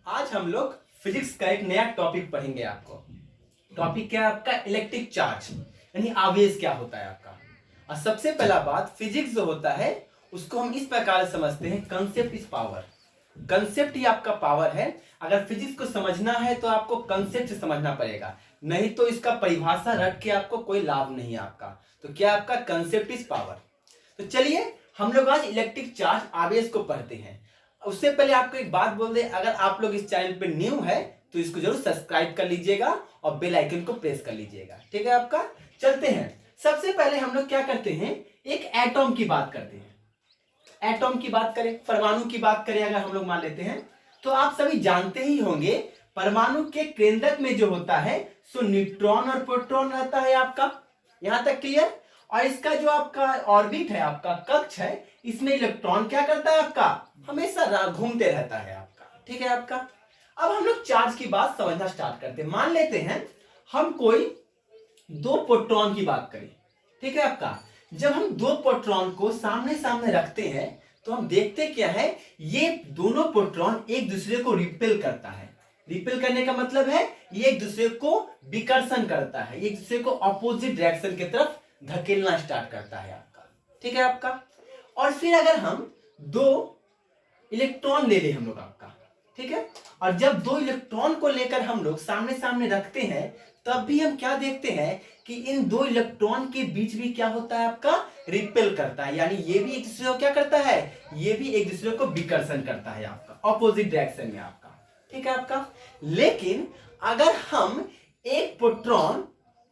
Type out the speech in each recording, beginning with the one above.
आज हम लोग फिजिक्स का एक नया टॉपिक पढ़ेंगे। आपको टॉपिक क्या है आपका? इलेक्ट्रिक चार्ज यानी आवेश क्या होता है आपका। और सबसे पहला बात, फिजिक्स जो होता है उसको हम इस प्रकार समझते हैं, कंसेप्ट इज पावर। कंसेप्ट ही आपका पावर है। अगर फिजिक्स को समझना है तो आपको कंसेप्ट से समझना पड़ेगा, नहीं तो इसका परिभाषा रट के आपको कोई लाभ नहीं है आपका। तो क्या आपका कंसेप्ट इज पावर। तो चलिए हम लोग आज इलेक्ट्रिक चार्ज आवेश को पढ़ते हैं। उससे पहले आपको एक बात बोल दे, अगर आप लोग इस चैनल पे न्यू है तो इसको जरूर सब्सक्राइब कर लीजिएगा और बेल आइकन को प्रेस कर लीजिएगा, ठीक है आपका। चलते हैं, सबसे पहले हम लोग क्या करते हैं, एक एटॉम की बात करते हैं। एटॉम की बात करें, परमाणु की बात करें अगर हम लोग मान लेते हैं, तो आप सभी जानते ही होंगे परमाणु के केंद्रक में जो होता है सो न्यूट्रॉन और प्रोटॉन रहता है आपका। यहां तक क्लियर। और इसका जो आपका ऑर्बिट है, आपका कक्ष है, इसमें इलेक्ट्रॉन क्या करता है आपका, हमेशा घूमते रहता है आपका, ठीक है आपका। अब हम लोग चार्ज की बात समझना स्टार्ट करते हैं। मान लेते हैं हम कोई दो प्रोटॉन की बात करें, ठीक है आपका। जब हम दो प्रोटॉन को सामने सामने रखते हैं तो हम देखते क्या है, ये दोनों प्रोटॉन एक दूसरे को रिपेल करता है। रिपेल करने का मतलब है ये एक दूसरे को विकर्षण करता है, एक दूसरे को अपोजिट डायरेक्शन की तरफ धकेलना स्टार्ट करता है आपका, ठीक है आपका। और फिर अगर हम दो इलेक्ट्रॉन ले ले हम लोग आपका, ठीक है, और जब दो इलेक्ट्रॉन को लेकर हम लोग सामने सामने रखते हैं तब भी हम क्या देखते हैं कि इन दो इलेक्ट्रॉन के बीच भी क्या होता है आपका, रिपेल करता है। यानी ये भी एक दूसरे को क्या करता है, ये भी एक दूसरे को विकर्षण करता है आपका, ऑपोजिट डायरेक्शन में आपका, ठीक है आपका। लेकिन अगर हम एक प्रोटॉन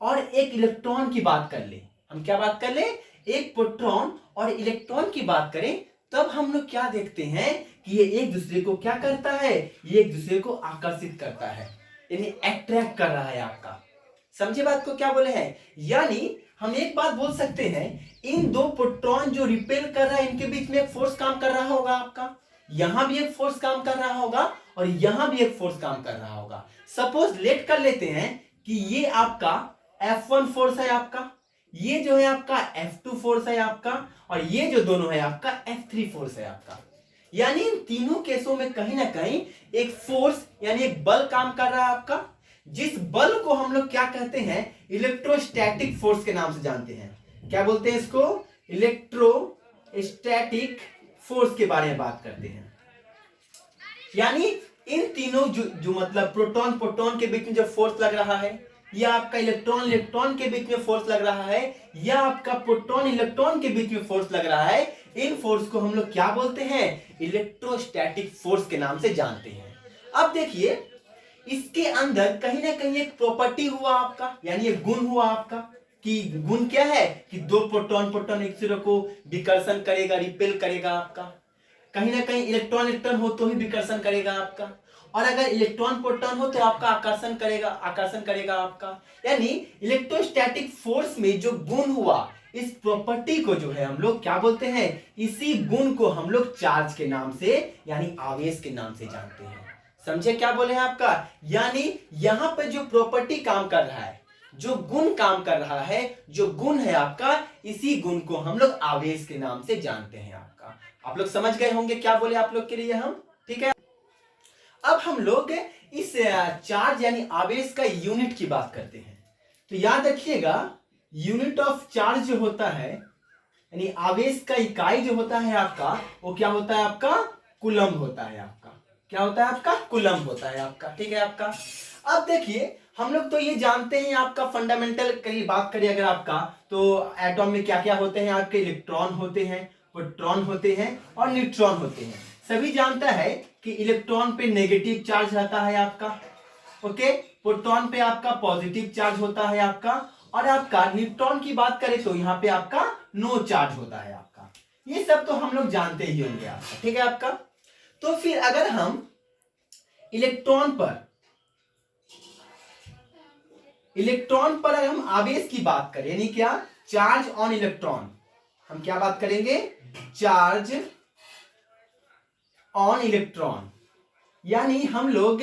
और एक इलेक्ट्रॉन की बात कर ले, हम क्या बात कर ले, एक प्रोटॉन और इलेक्ट्रॉन की बात करें, तब हम लोग क्या देखते हैं कि ये एक दूसरे को क्या करता है, ये एक दूसरे को आकर्षित करता है, यानी अट्रैक्ट कर रहा है आपका। समझे बात को क्या बोले हैं? यानी हम एक बात बोल सकते हैं, इन दो प्रोटॉन जो रिपेल कर रहा है इनके बीच में एक फोर्स काम कर रहा होगा आपका। यहां भी एक फोर्स काम कर रहा होगा और यहां भी एक फोर्स काम कर रहा होगा। सपोज लेट कर लेते हैं कि ये आपका F1 फोर्स है आपका, ये जो है आपका F2 फोर्स है आपका, और ये जो दोनों है आपका F3 फोर्स है आपका। यानी इन तीनों केसों में कहीं ना कहीं एक फोर्स यानी एक बल काम कर रहा है आपका, जिस बल को हम लोग क्या कहते हैं, इलेक्ट्रोस्टैटिक फोर्स के नाम से जानते हैं। क्या बोलते हैं इसको? इलेक्ट्रोस्टैटिक फोर्स के बारे में बात करते हैं। यानी इन तीनों जो मतलब प्रोटॉन प्रोटॉन के बीच में जो फोर्स लग रहा है, या आपका इलेक्ट्रॉन इलेक्ट्रॉन के बीच में फोर्स लग रहा है, या आपका प्रोटॉन इलेक्ट्रॉन के बीच में फोर्स लग रहा है, इन फोर्स को हम लोग क्या बोलते हैं, इलेक्ट्रोस्टैटिक फोर्स के नाम से जानते हैं। अब देखिए इसके अंदर कहीं ना कहीं एक प्रॉपर्टी हुआ आपका, यानी एक गुण हुआ आपका, कि गुण क्या है कि दो प्रोटॉन प्रोटॉन एक दूसरे को विकर्षण करेगा, रिपेल करेगा आपका। कहीं ना कहीं इलेक्ट्रॉन इलेक्ट्रॉन हो तो ही विकर्षण करेगा आपका, और अगर इलेक्ट्रॉन प्रोटॉन हो तो आपका आकर्षण करेगा आपका। यानी इलेक्ट्रोस्टैटिक फोर्स में जो गुण हुआ, इस प्रॉपर्टी को जो है हम लोग क्या बोलते हैं, इसी गुण को हम लोग चार्ज के नाम से यानी आवेश के नाम से जानते हैं। समझे क्या बोले हैं आपका? यानी यहां पर जो प्रॉपर्टी काम कर रहा है, जो गुण काम कर रहा है, जो गुण है आपका, इसी गुण को हम लोग आवेश के नाम से जानते हैं आपका। आप लोग समझ गए होंगे क्या बोले आप लोग के लिए हम, ठीक है। अब हम लोग इस चार्ज यानी आवेश का यूनिट की बात करते हैं। तो याद रखिएगा, यूनिट ऑफ चार्ज जो होता है यानी आवेश का इकाई जो होता है आपका, वो क्या होता है आपका, कूलम होता है आपका। क्या होता है आपका? कूलम होता है आपका, ठीक है आपका। अब देखिए हम लोग तो ये जानते हैं आपका फंडामेंटल की बात करें अगर आपका, तो एटॉम में क्या क्या होते हैं आपके, इलेक्ट्रॉन होते हैं, प्रोटॉन होते हैं और न्यूट्रॉन होते हैं। सभी जानता है कि इलेक्ट्रॉन पे नेगेटिव चार्ज रहता है आपका, ओके, प्रोटॉन पे आपका पॉजिटिव चार्ज होता है आपका, और आपका न्यूट्रॉन की बात करें तो यहाँ पे आपका नो चार्ज होता है आपका। ये सब तो हम लोग जानते ही होंगे आपका, ठीक है आपका। तो फिर अगर हम इलेक्ट्रॉन पर अगर हम आवेश की बात करें, यानी क्या, चार्ज ऑन इलेक्ट्रॉन, हम क्या बात करेंगे, चार्ज ऑन इलेक्ट्रॉन। यानी हम लोग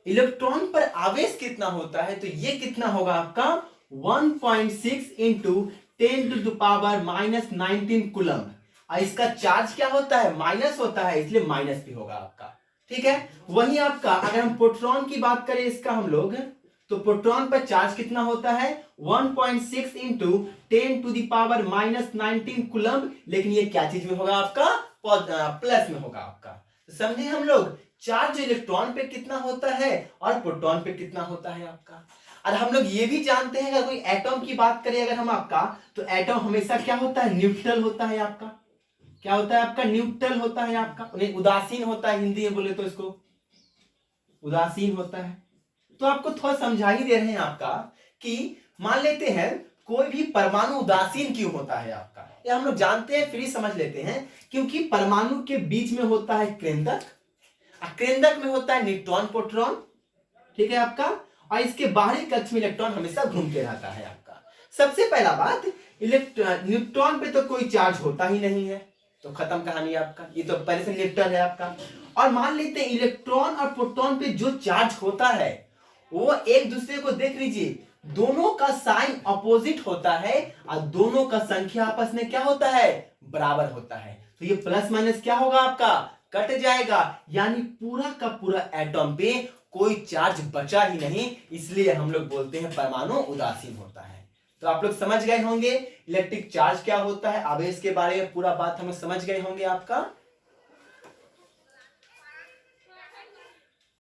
इलेक्ट्रॉन पर आवेश कितना होता है, तो ये कितना होगा आपका 1.6 इंटू 10⁻⁻19 कूलम। और इसका चार्ज क्या होता है, माइनस होता है, इसलिए माइनस भी होगा आपका, ठीक है। वही आपका अगर हम प्रोटॉन की बात करें इसका हम लोग, तो प्रोटॉन पर चार्ज कितना होता है 1.6 इंटू 10⁻⁻19 कूलम्ब, लेकिन ये क्या चीज में होगा आपका प्लस में होगा आपका। तो समझे हम लोग चार्ज इलेक्ट्रॉन पे कितना होता है और प्रोटॉन पे कितना होता है आपका। और हम लोग ये भी जानते हैं अगर कोई एटॉम की बात करें अगर हम आपका, तो एटॉम हमेशा क्या होता है न्यूट्रल होता है आपका। क्या होता है आपका न्यूट्रल होता है आपका, उन्हें उदासीन होता है, हिंदी में बोले तो इसको उदासीन होता है। तो आपको थोड़ा समझा ही दे रहे हैं आपका कि मान लेते हैं कोई भी परमाणु उदासीन क्यों होता है आपका, ये हम लोग जानते हैं फिर ही समझ लेते हैं। क्योंकि परमाणु के बीच में होता है केंद्रक, केंद्रक में होता है न्यूट्रॉन प्रोटॉन, ठीक है आपका, और इसके बाहरी कक्ष में इलेक्ट्रॉन हमेशा घूमते रहता है आपका। सबसे पहला बात, न्यूट्रॉन पे तो कोई चार्ज होता ही नहीं है, तो खत्म कहानी आपका, ये तो पहले से न्यूट्रल है आपका। और मान लेते हैं इलेक्ट्रॉन और प्रोटॉन पे जो चार्ज होता है वो एक दूसरे को देख लीजिए, दोनों का साइन अपोजिट होता है और दोनों का संख्या आपस में क्या होता है बराबर होता है। तो ये प्लस माइनस क्या होगा आपका कट जाएगा, यानी पूरा का पूरा एटॉम पे कोई चार्ज बचा ही नहीं, इसलिए हम लोग बोलते हैं परमाणु उदासीन होता है। तो आप लोग समझ गए होंगे इलेक्ट्रिक चार्ज क्या होता है, आवेश के बारे में पूरा बात हमें समझ गए होंगे आपका।